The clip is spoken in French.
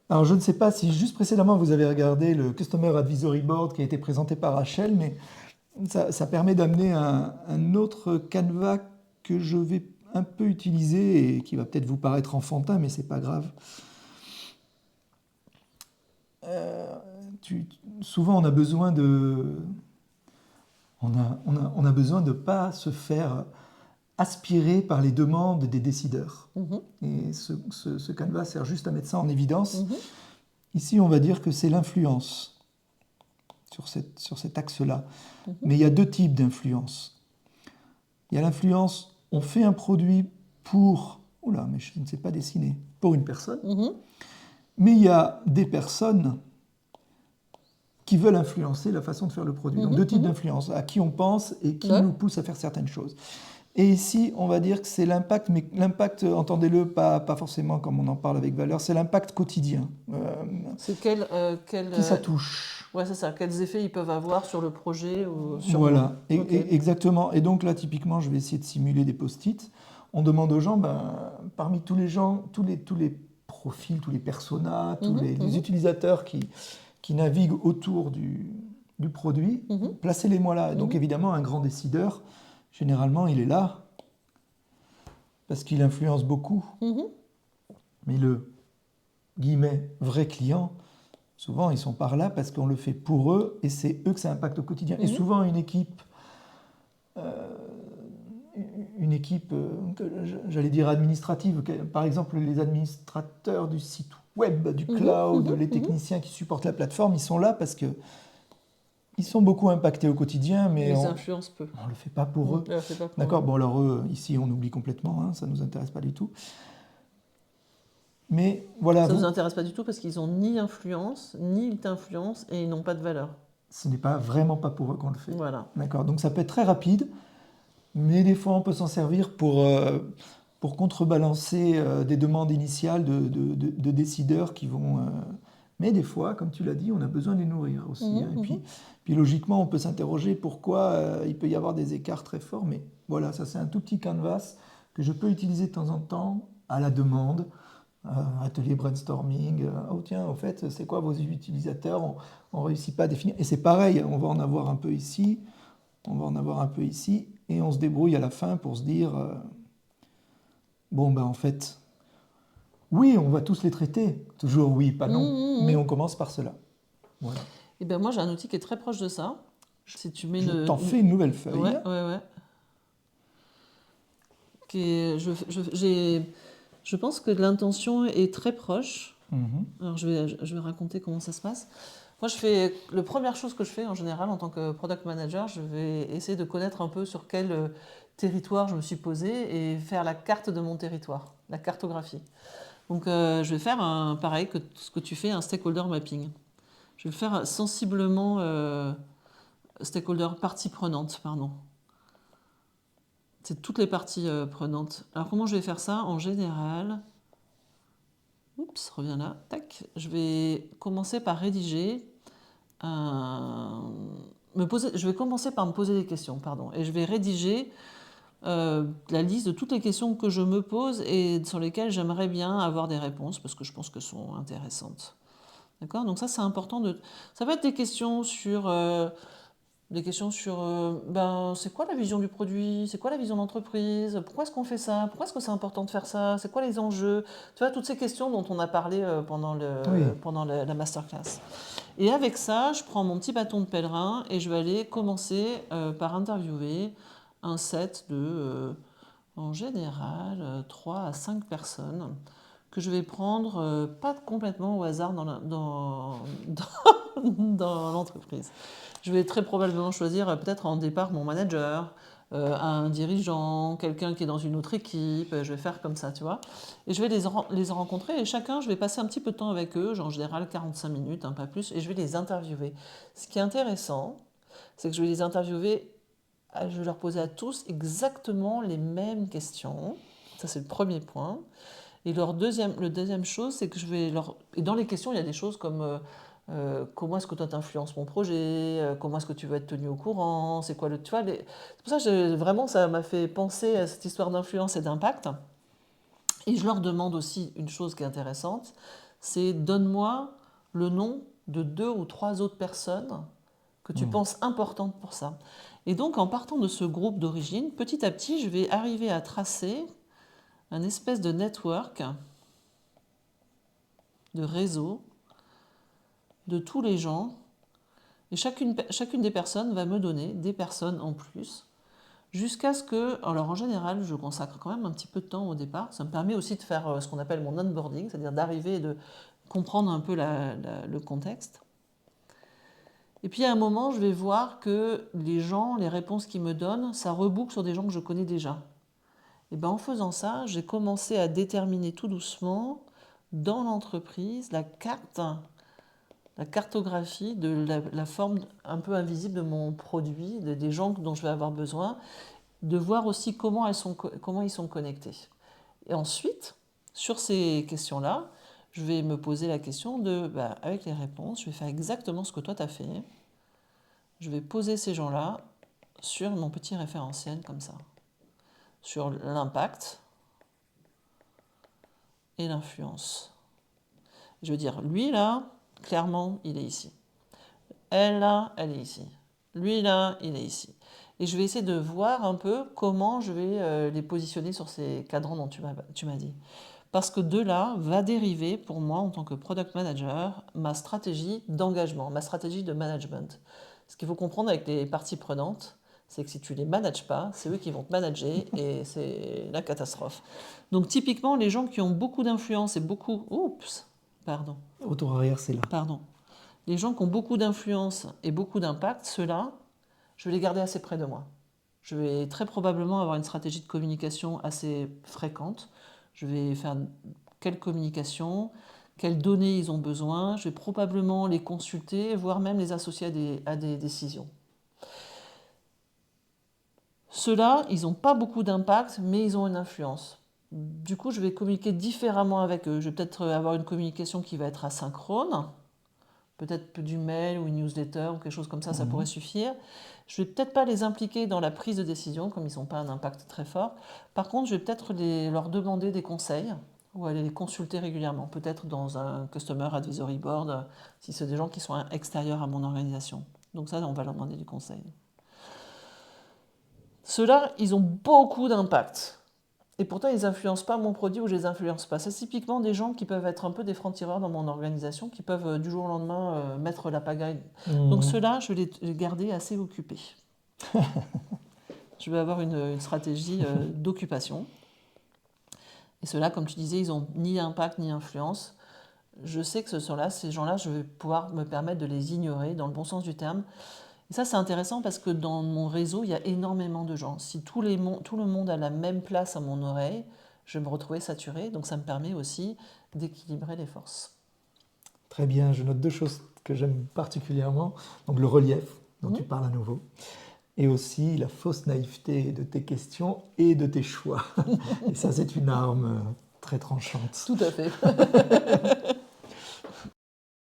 Alors, je ne sais pas si juste précédemment vous avez regardé le Customer Advisory Board qui a été présenté par Rachel, mais ça permet d'amener un autre canevas que je vais un peu utiliser et qui va peut-être vous paraître enfantin, mais c'est pas grave. Euh, Souvent, on a besoin de ne pas se faire aspirer par les demandes des décideurs. Mhm, Et ce canevas sert juste à mettre ça en évidence. mhm, Ici, on va dire que c'est l'influence sur cet axe-là. mhm, Mais il y a deux types d'influence. Il y a l'influence, on fait un produit pour, oula, mais je ne sais pas dessiner, pour une personne. mhm. Mais il y a des personnes qui veulent influencer la façon de faire le produit. Donc Mhm, deux types mhm. d'influence, à qui on pense et qui Ouais. nous pousse à faire certaines choses. Et ici, on va dire que c'est l'impact, mais l'impact, entendez-le, pas forcément comme on en parle avec valeur, c'est l'impact quotidien. C'est Qui ça touche? ouais, c'est ça. Quels effets ils peuvent avoir sur le projet ou sur moi. Voilà, Ok. exactement. Et donc là, typiquement, je vais essayer de simuler des post-it. On demande aux gens, ben, parmi tous les gens, tous les profils, tous les personas, Mhm, les mhm, utilisateurs qui naviguent autour du produit, mhm, placez-les-moi là. Et donc mhm, évidemment, un grand décideur, généralement, il est là parce qu'il influence beaucoup. mhm, Mais le guillemets vrai client, souvent ils sont par là parce qu'on le fait pour eux et c'est eux que ça impacte au quotidien. Et mhm, souvent une équipe j'allais dire administrative, par exemple les administrateurs du site web, du mhm, cloud, mhm, les mhm. techniciens qui supportent la plateforme, ils sont là parce que ils sont beaucoup impactés au quotidien, mais Mais ils on influencent peu. ne le fait pas pour eux. Ouais, c'est pas pour eux. D'accord, bon alors eux, ici on oublie complètement, hein, ça ne nous intéresse pas du tout. Mais voilà, Ça ne nous vous, intéresse pas du tout parce qu'ils ont ni influence, ni ils t'influencent et ils n'ont pas de valeur. ce n'est pas vraiment pas pour eux qu'on le fait. Voilà. D'accord, donc ça peut être très rapide, mais des fois on peut s'en servir pour contrebalancer des demandes initiales de décideurs qui vont... Mais des fois, comme tu l'as dit, on a besoin de les nourrir aussi, Mhm, hein. Et mhm. puis logiquement, on peut s'interroger pourquoi il peut y avoir des écarts très forts, mais voilà, ça c'est un tout petit canvas que je peux utiliser de temps en temps à la demande. Atelier brainstorming, oh tiens, au fait, c'est quoi vos utilisateurs? On ne réussit pas à définir. Et c'est pareil, on va en avoir un peu ici, on va en avoir un peu ici, et on se débrouille à la fin pour se dire, bon, ben en fait, oui, on va tous les traiter. Toujours oui, pas Mhm, non, mhm, mais mhm. on commence par cela. Voilà. Et ben moi j'ai un outil qui est très proche de ça. Si tu mets Je t'en fais une nouvelle ouais, feuille. ouais, ouais. Je pense que l'intention est très proche. Mhm. Alors je vais raconter comment ça se passe. Moi, la première chose que je fais en général en tant que product manager, je vais essayer de connaître un peu sur quel territoire je me suis posé et faire la carte de mon territoire, la cartographie. Donc, je vais faire pareil que ce que tu fais, un stakeholder mapping. Je vais le faire sensiblement stakeholder, partie prenante, pardon. C'est toutes les parties prenantes. Alors, comment je vais faire ça? En général, oups, reviens là, tac. Je vais commencer par rédiger je vais commencer par me poser des questions, pardon, et je vais rédiger la liste de toutes les questions que je me pose et sur lesquelles j'aimerais bien avoir des réponses parce que je pense qu'elles sont intéressantes. D'accord? Donc ça, c'est important de. Ça va être des questions sur ben, c'est quoi la vision du produit? C'est quoi la vision d'entreprise? Pourquoi est-ce qu'on fait ça? Pourquoi est-ce que c'est important de faire ça? C'est quoi les enjeux? Tu vois, toutes ces questions dont on a parlé Oui. pendant la masterclass. Et avec ça, je prends mon petit bâton de pèlerin et je vais aller commencer par interviewer un set en général, 3 à 5 personnes que je vais prendre pas complètement au hasard dans l'entreprise. Je vais très probablement choisir peut-être en départ mon manager, un dirigeant, quelqu'un qui est dans une autre équipe, je vais faire comme ça, tu vois. Et je vais les rencontrer et chacun, je vais passer un petit peu de temps avec eux, genre en général 45 minutes, hein, pas plus, et je vais les interviewer. Ce qui est intéressant, c'est que je vais les interviewer, je vais leur poser à tous exactement les mêmes questions. Ça, c'est le premier point. Et le deuxième chose, c'est que je vais leur... Et dans les questions, il y a des choses comme comment est-ce que toi t'influences mon projet, comment est-ce que tu veux être tenu au courant, c'est quoi le... Tu vois, c'est pour ça que vraiment, ça m'a fait penser à cette histoire d'influence et d'impact. Et je leur demande aussi une chose qui est intéressante, c'est donne-moi le nom de 2 ou 3 autres personnes que tu penses importantes pour ça. Et donc, en partant de ce groupe d'origine, petit à petit, je vais arriver à tracer un espèce de network, de réseau, de tous les gens. Et chacune des personnes va me donner des personnes en plus, jusqu'à ce que, alors en général, je consacre quand même un petit peu de temps au départ. Ça me permet aussi de faire ce qu'on appelle mon onboarding, c'est-à-dire d'arriver et de comprendre un peu le contexte. Et puis à un moment, je vais voir que les gens, les réponses qu'ils me donnent, ça reboucle sur des gens que je connais déjà. Et ben en faisant ça, j'ai commencé à déterminer tout doucement dans l'entreprise la cartographie de la forme un peu invisible de mon produit, des gens dont je vais avoir besoin, de voir aussi comment ils sont connectés. Et ensuite, sur ces questions-là, je vais me poser la question de, avec les réponses, je vais faire exactement ce que toi tu as fait. Je vais poser ces gens-là sur mon petit référentiel comme ça, sur l'impact et l'influence. Je veux dire, lui là, clairement, il est ici. Elle là, elle est ici. Lui là, il est ici. Et je vais essayer de voir un peu comment je vais les positionner sur ces cadrans dont tu m'as dit. Parce que de là va dériver pour moi en tant que product manager ma stratégie d'engagement, ma stratégie de management. Ce qu'il faut comprendre avec les parties prenantes, c'est que si tu ne les manages pas, c'est eux qui vont te manager et c'est la catastrophe. Donc typiquement, les gens qui ont beaucoup d'influence et beaucoup... Oups, pardon. Retour arrière, c'est là. Pardon. Les gens qui ont beaucoup d'influence et beaucoup d'impact, ceux-là, je vais les garder assez près de moi. Je vais très probablement avoir une stratégie de communication assez fréquente. Je vais faire quelle communication, quelles données ils ont besoin. Je vais probablement les consulter, voire même les associer à des décisions. Ceux-là, ils n'ont pas beaucoup d'impact, mais ils ont une influence. Du coup, je vais communiquer différemment avec eux. Je vais peut-être avoir une communication qui va être asynchrone, peut-être du mail ou une newsletter ou quelque chose comme ça pourrait suffire. Je ne vais peut-être pas les impliquer dans la prise de décision, comme ils n'ont pas un impact très fort. Par contre, je vais peut-être leur demander des conseils ou aller les consulter régulièrement, peut-être dans un Customer Advisory Board, si c'est des gens qui sont extérieurs à mon organisation. Donc ça, on va leur demander du conseil. Ceux-là, ils ont beaucoup d'impact. Et pourtant, ils n'influencent pas mon produit ou je ne les influence pas. C'est typiquement des gens qui peuvent être un peu des francs-tireurs dans mon organisation, qui peuvent du jour au lendemain mettre la pagaille. Donc ceux-là, je vais les garder assez occupés. Je vais avoir une stratégie d'occupation. Et ceux-là, comme tu disais, ils n'ont ni impact ni influence. Je sais que ces gens-là, je vais pouvoir me permettre de les ignorer dans le bon sens du terme. Et ça, c'est intéressant parce que dans mon réseau, il y a énormément de gens. Si tout le monde a la même place à mon oreille, je vais me retrouver saturée. Donc ça me permet aussi d'équilibrer les forces. Très bien, je note 2 choses que j'aime particulièrement. Donc le relief, dont tu parles à nouveau, et aussi la fausse naïveté de tes questions et de tes choix. Et ça, c'est une arme très tranchante. Tout à fait.